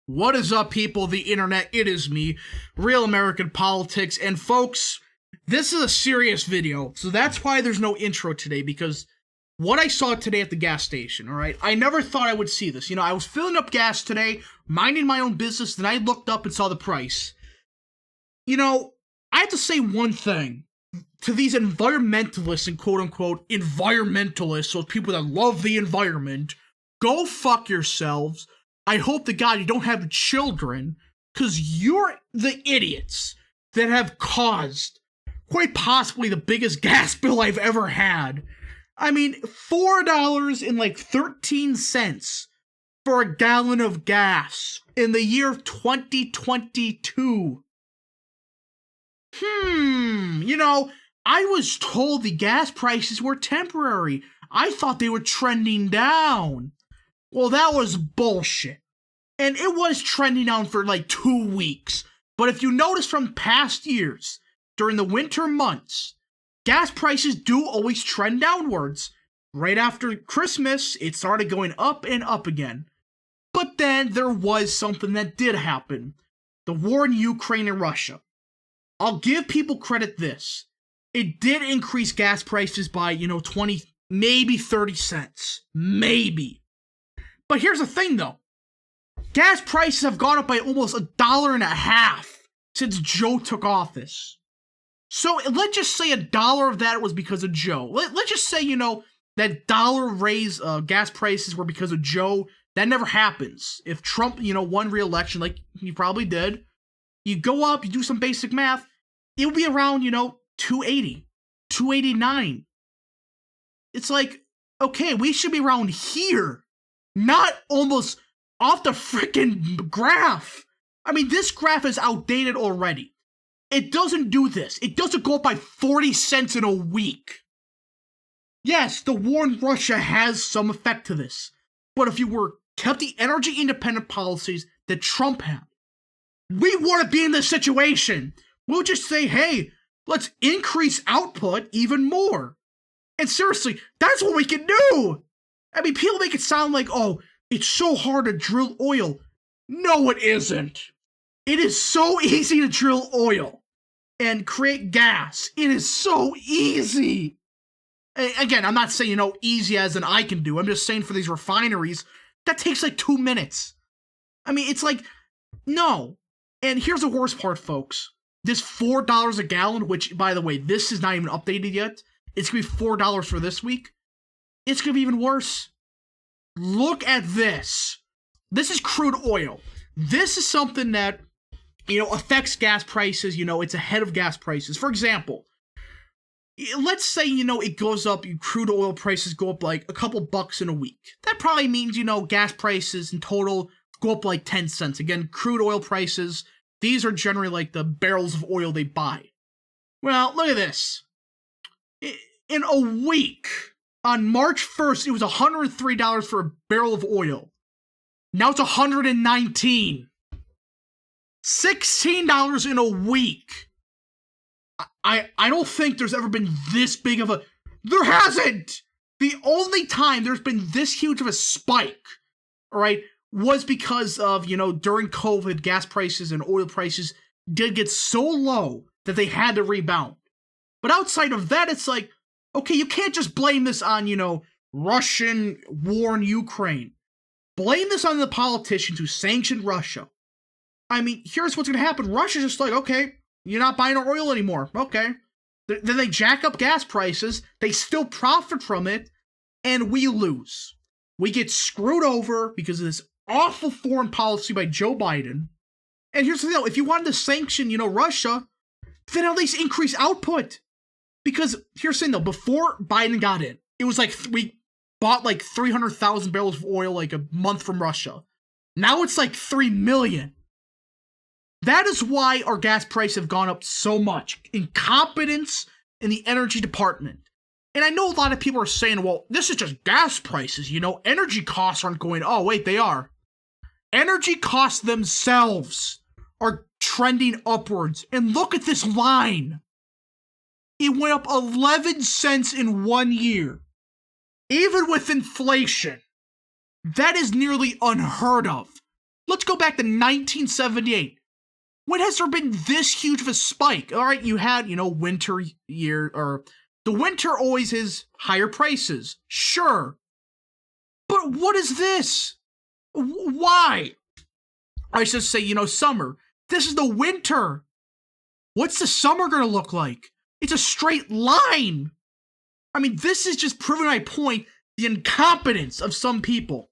What is up, people of the internet? It is me, Real American Politics, and folks, this is a serious video, so that's why there's no intro today, because what I saw today at the gas station, alright? I never thought I would see this. I was filling up gas today, minding my own business, then I looked up and saw the price. I have to say one thing to these environmentalists and quote-unquote environmentalists, those people that love the environment. Go fuck yourselves. I hope to God you don't have children, because you're the idiots that have caused quite possibly the biggest gas bill I've ever had. I mean, $4.13 for a gallon of gas in the year 2022. I was told the gas prices were temporary. I thought they were trending down. Well, that was bullshit. And it was trending down for like 2 weeks. But if you notice from past years, during the winter months, gas prices do always trend downwards. Right after Christmas, it started going up and up again. But then there was something that did happen. The war in Ukraine and Russia. I'll give people credit this. It did increase gas prices by, 20, maybe 30 cents. Maybe. But here's the thing, though. Gas prices have gone up by almost $1.50 since Joe took office. So let's just say $1 of that was because of Joe. Let's just say, that dollar raise gas prices were because of Joe. That never happens. If Trump, won re-election like he probably did, you go up, you do some basic math, it would be around, 280, 289. It's like, okay, we should be around here. Not almost off the freaking graph. I mean, this graph is outdated already. It doesn't do this. It doesn't go up by 40 cents in a week. Yes, the war in Russia has some effect to this. But if you were kept the energy independent policies that Trump had, we wouldn't be in this situation. We'll just say, hey, let's increase output even more. And seriously, that's what we can do. I mean, people make it sound like, oh, it's so hard to drill oil. No, it isn't. It is so easy to drill oil and create gas. It is so easy. Again, I'm not saying, easy as in I can do. I'm just saying for these refineries, that takes like 2 minutes. I mean, it's like, no. And here's the worst part, folks. This $4 a gallon, which, by the way, this is not even updated yet. It's going to be $4 for this week. It's going to be even worse. Look at this. This is crude oil. This is something that, affects gas prices. It's ahead of gas prices. For example, let's say, it goes up, crude oil prices go up like a couple bucks in a week. That probably means, gas prices in total go up like 10 cents. Again, crude oil prices, these are generally like the barrels of oil they buy. Well, look at this. In a week, on March 1st, it was $103 for a barrel of oil. Now it's $119. $16 in a week. I don't think there's ever been this big of a... There hasn't! The only time there's been this huge of a spike, alright, was because of, during COVID, gas prices and oil prices did get so low that they had to rebound. But outside of that, it's like, okay, you can't just blame this on, Russian war in Ukraine. Blame this on the politicians who sanctioned Russia. I mean, here's what's going to happen. Russia's just like, okay, you're not buying our oil anymore. Okay. Then they jack up gas prices. They still profit from it. And we lose. We get screwed over because of this awful foreign policy by Joe Biden. And here's the thing, if you wanted to sanction, Russia, then at least increase output. Because here's the thing, though, before Biden got in, it was like we bought like 300,000 barrels of oil like a month from Russia. Now it's like 3 million. That is why our gas prices have gone up so much. Incompetence in the energy department. And I know a lot of people are saying, well, this is just gas prices, energy costs aren't going, oh, wait, they are. Energy costs themselves are trending upwards. And look at this line. It went up 11 cents in 1 year. Even with inflation, that is nearly unheard of. Let's go back to 1978. When has there been this huge of a spike? All right, you had, winter year, or the winter always is higher prices. Sure. But what is this? Why? I should say, summer. This is the winter. What's the summer gonna look like? It's a straight line. I mean, this is just proving my point, the incompetence of some people.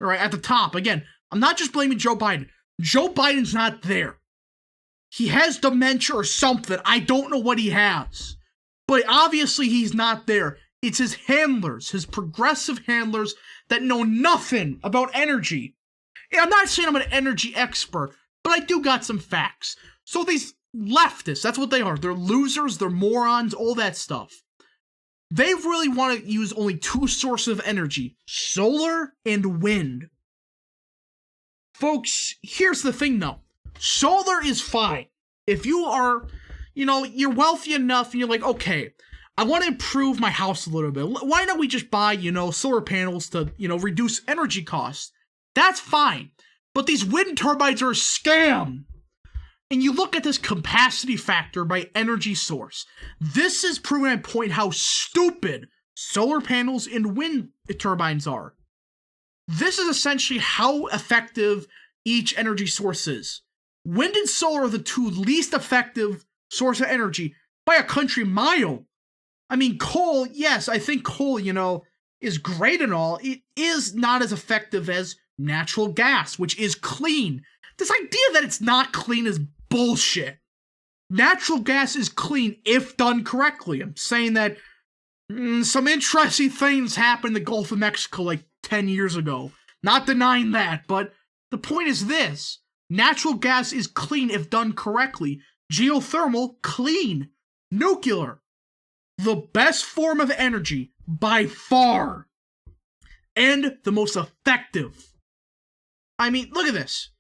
All right, at the top. Again, I'm not just blaming Joe Biden. Joe Biden's not there. He has dementia or something. I don't know what he has. But obviously he's not there. It's his handlers, his progressive handlers that know nothing about energy. And I'm not saying I'm an energy expert, but I do got some facts. So these leftists, that's what they are. They're losers, they're morons, all that stuff. They really want to use only two sources of energy, solar and wind. Folks, here's the thing though. Solar is fine. If you are, you're wealthy enough and you're like, okay, I want to improve my house a little bit. Why don't we just buy, solar panels to, reduce energy costs? That's fine. But these wind turbines are a scam. And you look at this capacity factor by energy source. This is proving at point how stupid solar panels and wind turbines are. This is essentially how effective each energy source is. Wind and solar are the two least effective source of energy by a country mile. I mean, coal, yes, I think coal, is great and all. It is not as effective as natural gas, which is clean. This idea that it's not clean is bullshit. Natural gas is clean if done correctly. I'm saying that some interesting things happened in the Gulf of Mexico like 10 years ago. Not denying that, but the point is this. Natural gas is clean if done correctly. Geothermal, clean. Nuclear, the best form of energy by far. And the most effective. I mean, look at this.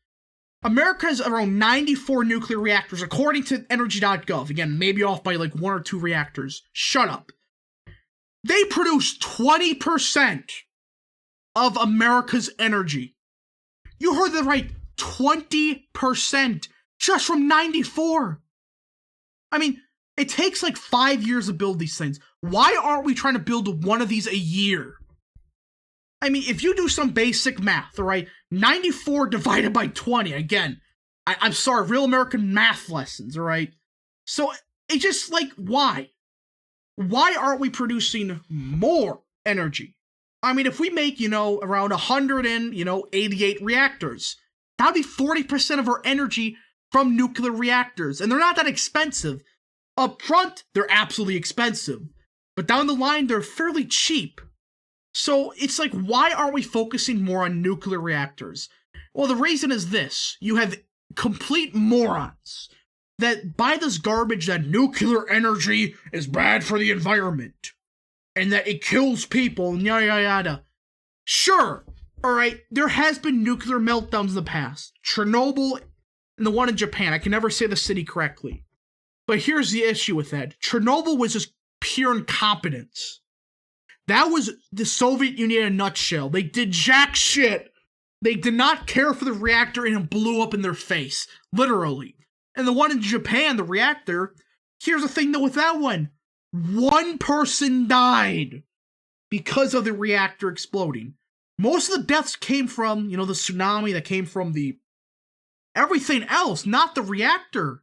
America has around 94 nuclear reactors, according to energy.gov. Again, maybe off by like 1 or 2 reactors. Shut up. They produce 20% of America's energy. You heard that right. 20% just from 94. I mean, it takes like 5 years to build these things. Why aren't we trying to build one of these a year? I mean, if you do some basic math, all right, 94 divided by 20, again, I'm sorry, real American math lessons, all right? So, it's just like, why? Why aren't we producing more energy? I mean, if we make, around 188 reactors, that would be 40% of our energy from nuclear reactors. And they're not that expensive. Up front, they're absolutely expensive. But down the line, they're fairly cheap. So it's like, why aren't we focusing more on nuclear reactors? Well, the reason is this. You have complete morons that buy this garbage that nuclear energy is bad for the environment. And that it kills people, and yada yada yada. Sure, alright, there has been nuclear meltdowns in the past. Chernobyl and the one in Japan. I can never say the city correctly. But here's the issue with that. Chernobyl was just pure incompetence. That was the Soviet Union in a nutshell. They did jack shit. They did not care for the reactor and it blew up in their face. Literally. And the one in Japan, the reactor, here's the thing though with that one. One person died because of the reactor exploding. Most of the deaths came from, the tsunami that came from the everything else, not the reactor.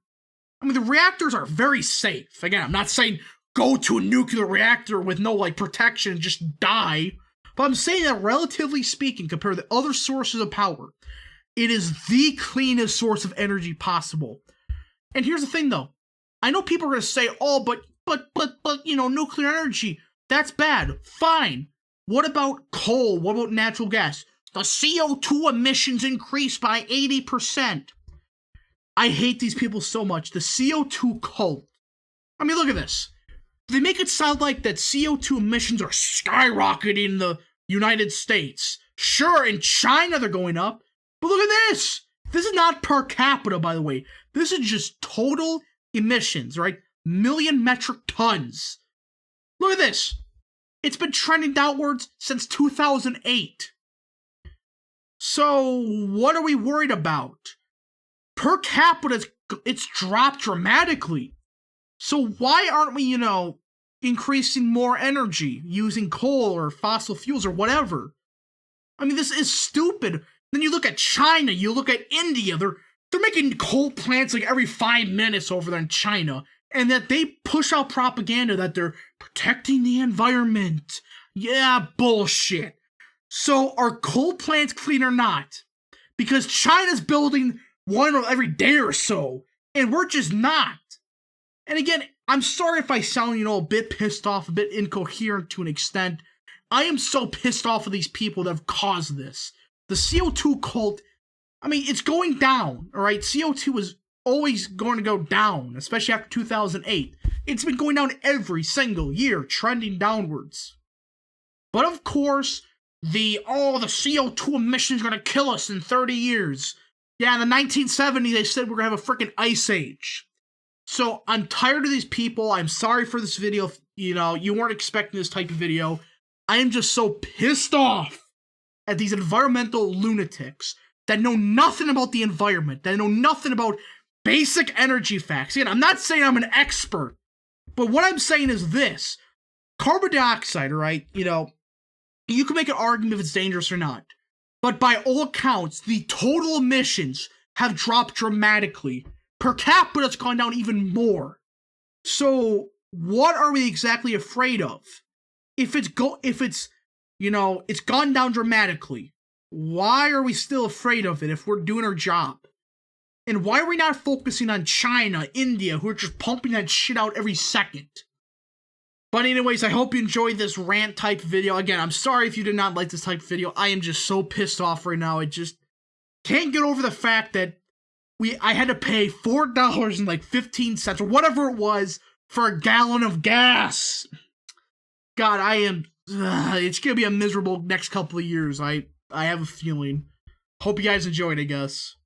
I mean, the reactors are very safe. Again, I'm not saying go to a nuclear reactor with no, protection and just die. But I'm saying that relatively speaking, compared to other sources of power, it is the cleanest source of energy possible. And here's the thing, though. I know people are going to say, oh, but, nuclear energy, that's bad. Fine. What about coal? What about natural gas? The CO2 emissions increased by 80%. I hate these people so much. The CO2 cult. I mean, look at this. They make it sound like that CO2 emissions are skyrocketing in the United States. Sure, in China they're going up. But look at this. This is not per capita, by the way. This is just total emissions, right? Million metric tons. Look at this. It's been trending downwards since 2008. So, what are we worried about? Per capita, it's dropped dramatically. So why aren't we, increasing more energy using coal or fossil fuels or whatever? I mean, this is stupid. Then you look at China, you look at India, they're making coal plants like every 5 minutes over there in China, and that they push out propaganda that they're protecting the environment. Yeah, bullshit. So are coal plants clean or not? Because China's building one every day or so, and we're just not. And again, I'm sorry if I sound, a bit pissed off, a bit incoherent to an extent. I am so pissed off of these people that have caused this. The CO2 cult, I mean, it's going down, alright? CO2 is always going to go down, especially after 2008. It's been going down every single year, trending downwards. But of course, the CO2 emissions are going to kill us in 30 years. Yeah, in the 1970s, they said we're going to have a freaking ice age. So, I'm tired of these people. I'm sorry for this video. You weren't expecting this type of video. I am just so pissed off at these environmental lunatics that know nothing about the environment, that know nothing about basic energy facts. Again, I'm not saying I'm an expert, but what I'm saying is this. Carbon dioxide, right? You can make an argument if it's dangerous or not. But by all accounts, the total emissions have dropped dramatically. Per capita, it's gone down even more. So, what are we exactly afraid of? If it's gone down dramatically, why are we still afraid of it if we're doing our job? And why are we not focusing on China, India, who are just pumping that shit out every second? But anyways, I hope you enjoyed this rant type video. Again, I'm sorry if you did not like this type of video. I am just so pissed off right now. I just can't get over the fact that I had to pay $4.15 or whatever it was for a gallon of gas. God, it's gonna be a miserable next couple of years. I have a feeling. Hope you guys enjoyed, I guess.